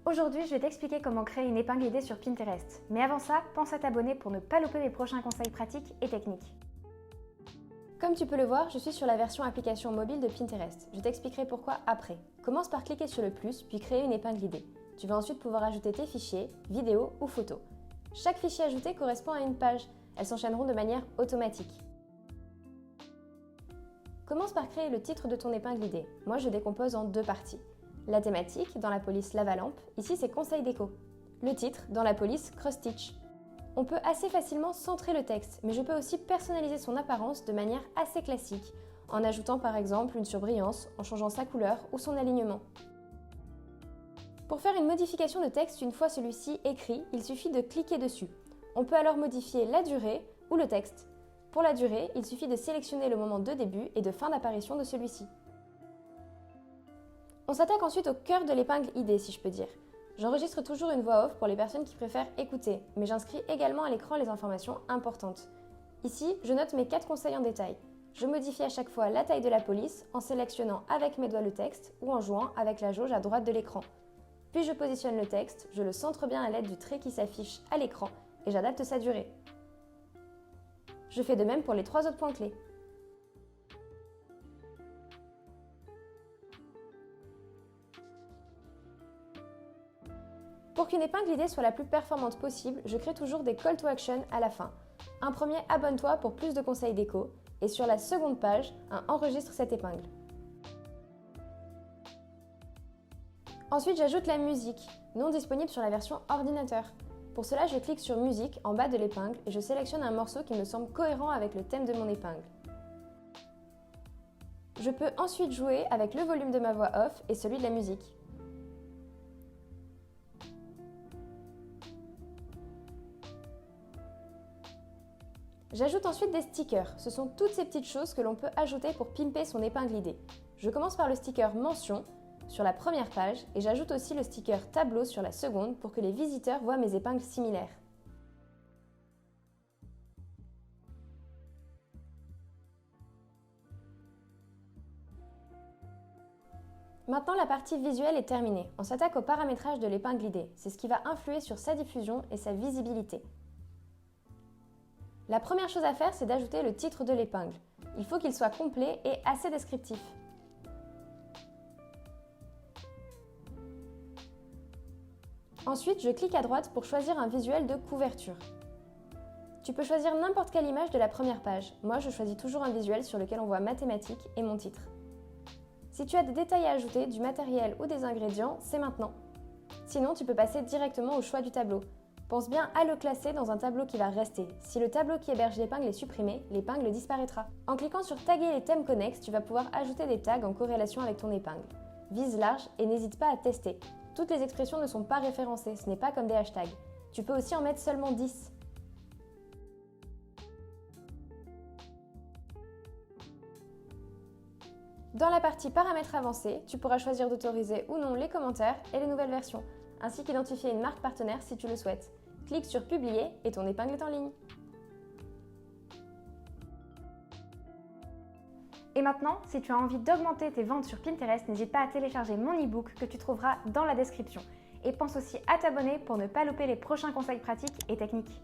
Aujourd'hui, je vais t'expliquer comment créer une épingle idée sur Pinterest. Mais avant ça, pense à t'abonner pour ne pas louper mes prochains conseils pratiques et techniques. Comme tu peux le voir, je suis sur la version application mobile de Pinterest. Je t'expliquerai pourquoi après. Commence par cliquer sur le plus, puis créer une épingle idée. Tu vas ensuite pouvoir ajouter tes fichiers, vidéos ou photos. Chaque fichier ajouté correspond à une page. Elles s'enchaîneront de manière automatique. Commence par créer le titre de ton épingle idée. Moi, je décompose en deux parties. La thématique, dans la police Lavalampe, ici c'est conseil déco. Le titre, dans la police Cross Stitch. On peut assez facilement centrer le texte, mais je peux aussi personnaliser son apparence de manière assez classique, en ajoutant par exemple une surbrillance, en changeant sa couleur ou son alignement. Pour faire une modification de texte une fois celui-ci écrit, il suffit de cliquer dessus. On peut alors modifier la durée ou le texte. Pour la durée, il suffit de sélectionner le moment de début et de fin d'apparition de celui-ci. On s'attaque ensuite au cœur de l'épingle idée, si je peux dire. J'enregistre toujours une voix off pour les personnes qui préfèrent écouter, mais j'inscris également à l'écran les informations importantes. Ici, je note mes 4 conseils en détail. Je modifie à chaque fois la taille de la police en sélectionnant avec mes doigts le texte ou en jouant avec la jauge à droite de l'écran. Puis je positionne le texte, je le centre bien à l'aide du trait qui s'affiche à l'écran et j'adapte sa durée. Je fais de même pour les 3 autres points clés. Pour qu'une épingle idée soit la plus performante possible, je crée toujours des call to action à la fin. Un premier abonne-toi pour plus de conseils déco et sur la seconde page, un enregistre cette épingle. Ensuite, j'ajoute la musique, non disponible sur la version ordinateur. Pour cela, je clique sur musique en bas de l'épingle et je sélectionne un morceau qui me semble cohérent avec le thème de mon épingle. Je peux ensuite jouer avec le volume de ma voix off et celui de la musique. J'ajoute ensuite des stickers. Ce sont toutes ces petites choses que l'on peut ajouter pour pimper son épingle idée. Je commence par le sticker mention sur la première page et j'ajoute aussi le sticker tableau sur la seconde pour que les visiteurs voient mes épingles similaires. Maintenant, la partie visuelle est terminée. On s'attaque au paramétrage de l'épingle idée. C'est ce qui va influer sur sa diffusion et sa visibilité. La première chose à faire, c'est d'ajouter le titre de l'épingle. Il faut qu'il soit complet et assez descriptif. Ensuite, je clique à droite pour choisir un visuel de couverture. Tu peux choisir n'importe quelle image de la première page. Moi, je choisis toujours un visuel sur lequel on voit ma thématique et mon titre. Si tu as des détails à ajouter, du matériel ou des ingrédients, c'est maintenant. Sinon, tu peux passer directement au choix du tableau. Pense bien à le classer dans un tableau qui va rester. Si le tableau qui héberge l'épingle est supprimé, l'épingle disparaîtra. En cliquant sur Taguer les thèmes connexes, tu vas pouvoir ajouter des tags en corrélation avec ton épingle. Vise large et n'hésite pas à tester. Toutes les expressions ne sont pas référencées, ce n'est pas comme des hashtags. Tu peux aussi en mettre seulement 10. Dans la partie paramètres avancés, tu pourras choisir d'autoriser ou non les commentaires et les nouvelles versions, ainsi qu'identifier une marque partenaire si tu le souhaites. Clique sur Publier et ton épingle est en ligne. Et maintenant, si tu as envie d'augmenter tes ventes sur Pinterest, n'hésite pas à télécharger mon e-book que tu trouveras dans la description. Et pense aussi à t'abonner pour ne pas louper les prochains conseils pratiques et techniques.